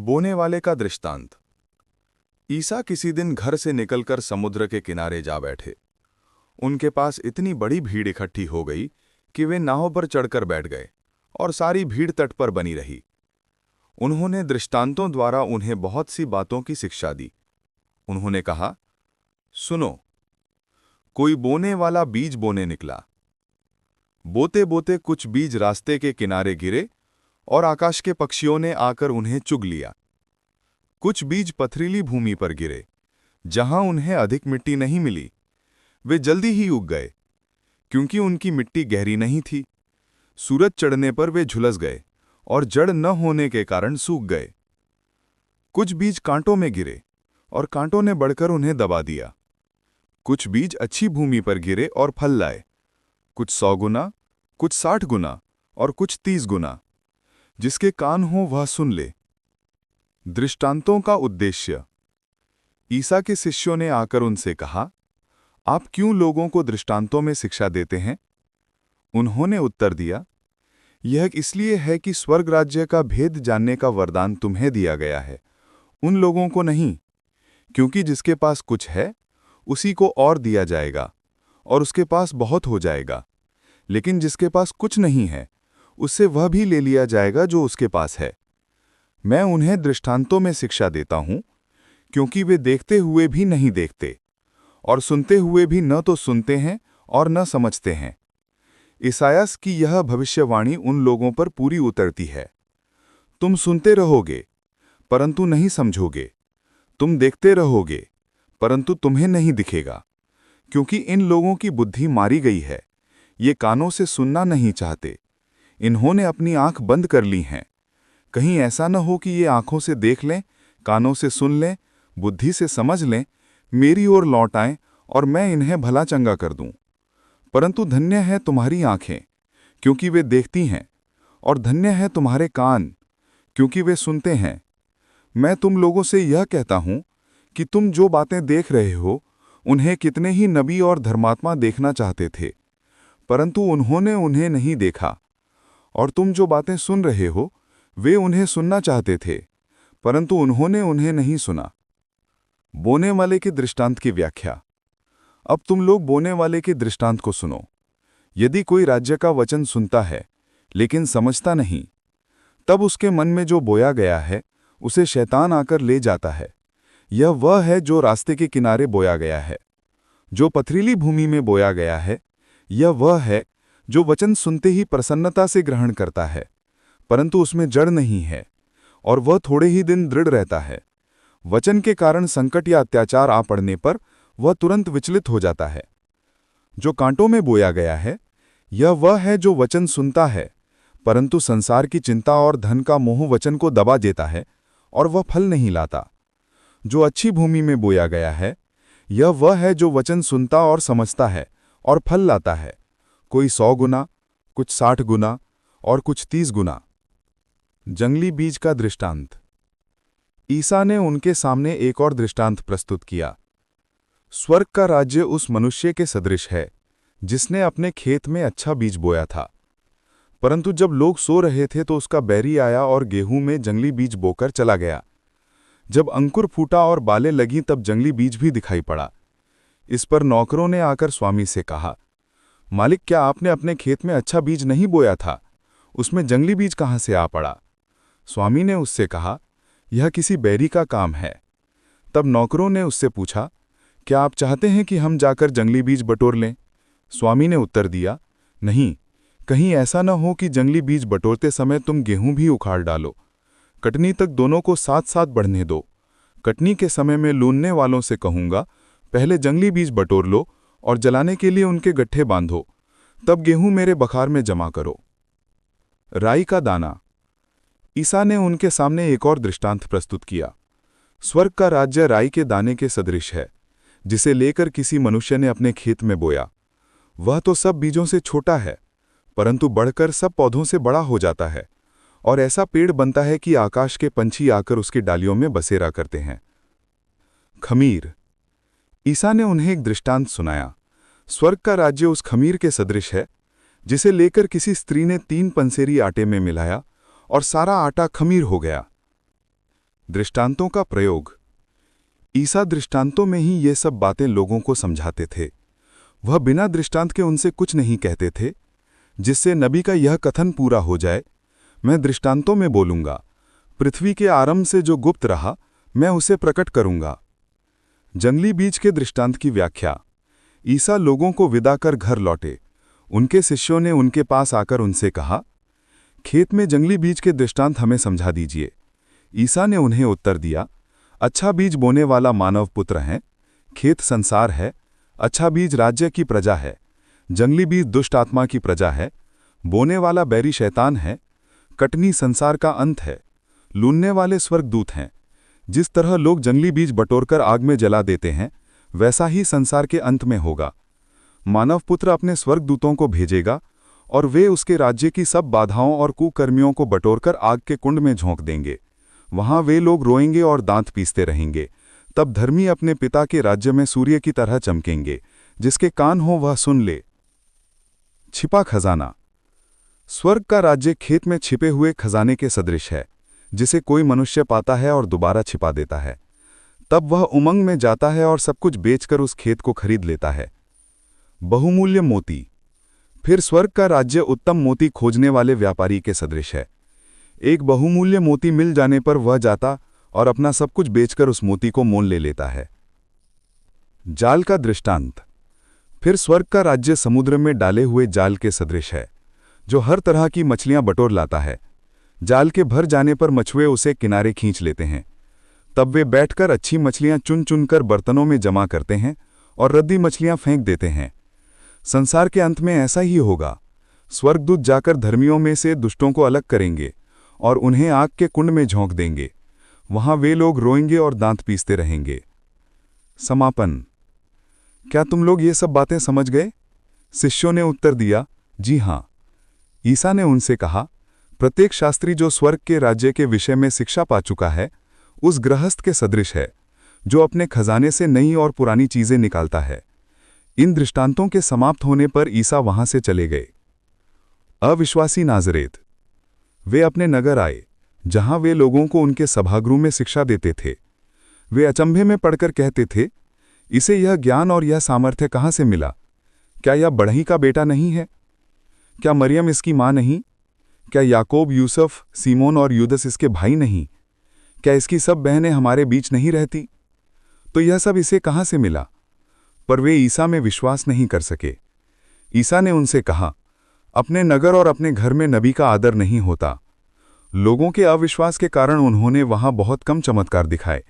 बोने वाले का दृष्टांत। ईसा किसी दिन घर से निकलकर समुद्र के किनारे जा बैठे। उनके पास इतनी बड़ी भीड़ इकट्ठी हो गई कि वे नाव पर चढ़कर बैठ गए और सारी भीड़ तट पर बनी रही। उन्होंने दृष्टांतों द्वारा उन्हें बहुत सी बातों की शिक्षा दी। उन्होंने कहा, सुनो, कोई बोने वाला बीज बोने निकला। बोते बोते कुछ बीज रास्ते के किनारे गिरे और आकाश के पक्षियों ने आकर उन्हें चुग लिया। कुछ बीज पथरीली भूमि पर गिरे, जहां उन्हें अधिक मिट्टी नहीं मिली। वे जल्दी ही उग गए, क्योंकि उनकी मिट्टी गहरी नहीं थी। सूरज चढ़ने पर वे झुलस गए और जड़ न होने के कारण सूख गए। कुछ बीज कांटों में गिरे और कांटों ने बढ़कर उन्हें दबा दिया। कुछ बीज अच्छी भूमि पर गिरे और फल लाए, कुछ 100 गुना, कुछ 60 गुना और कुछ 30 गुना। जिसके कान हो वह सुन ले। दृष्टांतों का उद्देश्य। ईसा के शिष्यों ने आकर उनसे कहा, आप क्यों लोगों को दृष्टांतों में शिक्षा देते हैं? उन्होंने उत्तर दिया, यह इसलिए है कि स्वर्ग राज्य का भेद जानने का वरदान तुम्हें दिया गया है, उन लोगों को नहीं। क्योंकि जिसके पास कुछ है उसी को और दिया जाएगा और उसके पास बहुत हो जाएगा। लेकिन जिसके पास कुछ नहीं है उससे वह भी ले लिया जाएगा जो उसके पास है। मैं उन्हें दृष्टांतों में शिक्षा देता हूं, क्योंकि वे देखते हुए भी नहीं देखते और सुनते हुए भी न तो सुनते हैं और न समझते हैं। ईसायास की यह भविष्यवाणी उन लोगों पर पूरी उतरती है। तुम सुनते रहोगे परंतु नहीं समझोगे, तुम देखते रहोगे परंतु तुम्हें नहीं दिखेगा, क्योंकि इन लोगों की बुद्धि मारी गई है। ये कानों से सुनना नहीं चाहते, इन्होंने अपनी आंख बंद कर ली हैं। कहीं ऐसा न हो कि ये आंखों से देख लें, कानों से सुन लें, बुद्धि से समझ लें, मेरी ओर लौट आएं और मैं इन्हें भला चंगा कर दूं। परंतु धन्य है तुम्हारी आंखें, क्योंकि वे देखती हैं, और धन्य है तुम्हारे कान, क्योंकि वे सुनते हैं। मैं तुम लोगों से यह कहता हूं कि तुम जो बातें देख रहे हो उन्हें कितने ही नबी और धर्मात्मा देखना चाहते थे, परंतु उन्होंने उन्हें नहीं देखा। और तुम जो बातें सुन रहे हो वे उन्हें सुनना चाहते थे, परंतु उन्होंने उन्हें नहीं सुना। बोने वाले के दृष्टांत की व्याख्या। अब तुम लोग बोने वाले के दृष्टांत को सुनो। यदि कोई राज्य का वचन सुनता है लेकिन समझता नहीं, तब उसके मन में जो बोया गया है उसे शैतान आकर ले जाता है। यह वह है जो रास्ते के किनारे बोया गया है। जो पथरीली भूमि में बोया गया है, यह वह है जो वचन सुनते ही प्रसन्नता से ग्रहण करता है, परंतु उसमें जड़ नहीं है और वह थोड़े ही दिन दृढ़ रहता है। वचन के कारण संकट या अत्याचार आ पड़ने पर वह तुरंत विचलित हो जाता है। जो कांटों में बोया गया है, यह वह है जो वचन सुनता है, परंतु संसार की चिंता और धन का मोह वचन को दबा देता है और वह फल नहीं लाता। जो अच्छी भूमि में बोया गया है, यह वह है जो वचन सुनता और समझता है और फल लाता है, कोई 100 गुना, कुछ 60 गुना और कुछ 30 गुना। जंगली बीज का दृष्टांत। ईसा ने उनके सामने एक और दृष्टांत प्रस्तुत किया। स्वर्ग का राज्य उस मनुष्य के सदृश है जिसने अपने खेत में अच्छा बीज बोया था। परंतु जब लोग सो रहे थे तो उसका बैरी आया और गेहूं में जंगली बीज बोकर चला गया। जब अंकुर फूटा और बालें लगीं तब जंगली बीज भी दिखाई पड़ा। इस पर नौकरों ने आकर स्वामी से कहा, मालिक, क्या आपने अपने खेत में अच्छा बीज नहीं बोया था? उसमें जंगली बीज कहाँ से आ पड़ा? स्वामी ने उससे कहा, यह किसी बैरी का काम है। तब नौकरों ने उससे पूछा, क्या आप चाहते हैं कि हम जाकर जंगली बीज बटोर लें? स्वामी ने उत्तर दिया, नहीं, कहीं ऐसा न हो कि जंगली बीज बटोरते समय तुम गेहूं भी उखाड़ डालो। कटनी तक दोनों को साथ साथ बढ़ने दो। कटनी के समय में लूनने वालों से कहूंगा, पहले जंगली बीज बटोर लो और जलाने के लिए उनके गट्ठे बांधो, तब गेहूं मेरे बखार में जमा करो। राई का दाना। ईसा ने उनके सामने एक और दृष्टांत प्रस्तुत किया। स्वर्ग का राज्य राई के दाने के सदृश है, जिसे लेकर किसी मनुष्य ने अपने खेत में बोया। वह तो सब बीजों से छोटा है, परंतु बढ़कर सब पौधों से बड़ा हो जाता है और ऐसा पेड़ बनता है कि आकाश के पंछी आकर उसकी डालियों में बसेरा करते हैं। खमीर। ईसा ने उन्हें एक दृष्टांत सुनाया। स्वर्ग का राज्य उस खमीर के सदृश है जिसे लेकर किसी स्त्री ने 3 पंसेरी आटे में मिलाया और सारा आटा खमीर हो गया। दृष्टांतों का प्रयोग। ईसा दृष्टांतों में ही ये सब बातें लोगों को समझाते थे। वह बिना दृष्टांत के उनसे कुछ नहीं कहते थे, जिससे नबी का यह कथन पूरा हो जाए, मैं दृष्टांतों में बोलूंगा, पृथ्वी के आरंभ से जो गुप्त रहा मैं उसे प्रकट करूंगा। जंगली बीज के दृष्टांत की व्याख्या। ईसा लोगों को विदा कर घर लौटे। उनके शिष्यों ने उनके पास आकर उनसे कहा, खेत में जंगली बीज के दृष्टांत हमें समझा दीजिए। ईसा ने उन्हें उत्तर दिया, अच्छा बीज बोने वाला मानव पुत्र है, खेत संसार है, अच्छा बीज राज्य की प्रजा है, जंगली बीज दुष्ट आत्मा की प्रजा है, बोने वाला बैरी शैतान है, कटनी संसार का अंत है, लूनने वाले स्वर्गदूत हैं। जिस तरह लोग जंगली बीज बटोरकर आग में जला देते हैं, वैसा ही संसार के अंत में होगा। मानव पुत्र अपने स्वर्गदूतों को भेजेगा और वे उसके राज्य की सब बाधाओं और कुकर्मियों को बटोरकर आग के कुंड में झोंक देंगे। वहां वे लोग रोएंगे और दांत पीसते रहेंगे। तब धर्मी अपने पिता के राज्य में सूर्य की तरह चमकेंगे। जिसके कान हो वह सुन ले। छिपा खजाना। स्वर्ग का राज्य खेत में छिपे हुए खजाने के सदृश है, जिसे कोई मनुष्य पाता है और दोबारा छिपा देता है। तब वह उमंग में जाता है और सब कुछ बेचकर उस खेत को खरीद लेता है। बहुमूल्य मोती। फिर स्वर्ग का राज्य उत्तम मोती खोजने वाले व्यापारी के सदृश है। एक बहुमूल्य मोती मिल जाने पर वह जाता और अपना सब कुछ बेचकर उस मोती को मोल ले लेता है। जाल का दृष्टांत। फिर स्वर्ग का राज्य समुद्र में डाले हुए जाल के सदृश है, जो हर तरह की मछलियां बटोर लाता है। जाल के भर जाने पर मछुए उसे किनारे खींच लेते हैं। तब वे बैठकर अच्छी मछलियां चुन चुनकर बर्तनों में जमा करते हैं और रद्दी मछलियां फेंक देते हैं। संसार के अंत में ऐसा ही होगा। स्वर्गदूत जाकर धर्मियों में से दुष्टों को अलग करेंगे और उन्हें आग के कुंड में झोंक देंगे। वहां वे लोग रोएंगे और दांत पीसते रहेंगे। समापन। क्या तुम लोग ये सब बातें समझ गए? शिष्यों ने उत्तर दिया, जी हां। ईसा ने उनसे कहा, प्रत्येक शास्त्री जो स्वर्ग के राज्य के विषय में शिक्षा पा चुका है, उस गृहस्थ के सदृश है, जो अपने खजाने से नई और पुरानी चीजें निकालता है। इन दृष्टांतों के समाप्त होने पर ईसा वहां से चले गए। अविश्वासी नाज़रेत। वे अपने नगर आए, जहां वे लोगों को उनके सभागृह में शिक्षा देते थे। वे अचंभे में पड़कर कहते थे, इसे यह ज्ञान और यह सामर्थ्य कहां से मिला? क्या यह बढ़ई का बेटा नहीं है? क्या मरियम इसकी मां नहीं? क्या याकूब, यूसुफ, सीमोन और यूदस इसके भाई नहीं? क्या इसकी सब बहनें हमारे बीच नहीं रहती? तो यह सब इसे कहां से मिला? पर वे ईसा में विश्वास नहीं कर सके। ईसा ने उनसे कहा, अपने नगर और अपने घर में नबी का आदर नहीं होता। लोगों के अविश्वास के कारण उन्होंने वहां बहुत कम चमत्कार दिखाए।